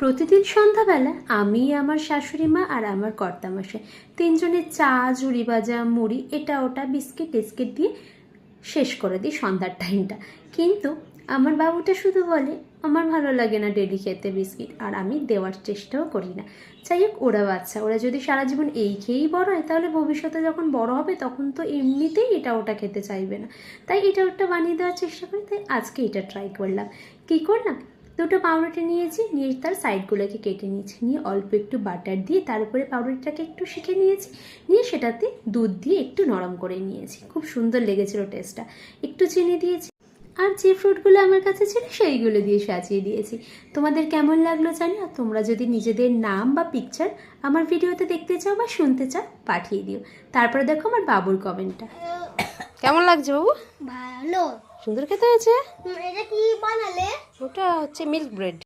প্রতিদিন সন্ধ্যাবেলা আমি, আমার শাশুড়ি মা আর আমার কর্তামশাই তিনজনের চা, ঝুড়ি ভাজা, মুড়ি, এটা ওটা বিস্কিট টিস্কিট দিয়ে শেষ করে দিই সন্ধ্যার টাইমটা। কিন্তু আমার বাবুটা শুধু বলে আমার ভালো লাগে না ডেলি খেতে বিস্কিট, আর আমি দেওয়ার চেষ্টাও করি না। যাই হোক, ওরা বাচ্চা, ওরা যদি সারা জীবন এই খেয়েই বড় হয় তাহলে ভবিষ্যতে যখন বড় হবে তখন তো এমনিতেই এটা ওটা খেতে চাইবে না। তাই এটা ওটা বানিয়ে দেওয়ার চেষ্টা করি। তাই আজকে এটা ট্রাই করলাম। কী করলাম, দুটো পাউরুটি নিয়েছি, নিয়ে তার সাইডগুলোকে কেটে নিয়েছি, নিয়ে অল্প একটু বাটার দিয়ে তার উপরে পাউরুটিটাকে একটু শিখে নিয়েছি, নিয়ে সেটাতে দুধ দিয়ে একটু নরম করে নিয়েছি। খুব সুন্দর লেগেছিল টেস্টটা। একটু চিনি দিয়েছি, আর যে ফ্রুটগুলো আমার কাছে ছিল সেইগুলো দিয়ে সাজিয়ে দিয়েছি। তোমাদের কেমন লাগলো জানি। আর তোমরা যদি নিজেদের নাম বা পিকচার আমার ভিডিওতে দেখতে চাও বা শুনতে চাও পাঠিয়ে দিও। তারপরে দেখো আমার বাবুর কমেন্টটা। কেমন লাগছে বাবু? ভালো। সুন্দর খেতে হয়েছে। এটা কি বানালে? ওটা হচ্ছে মিল্ক ব্রেড।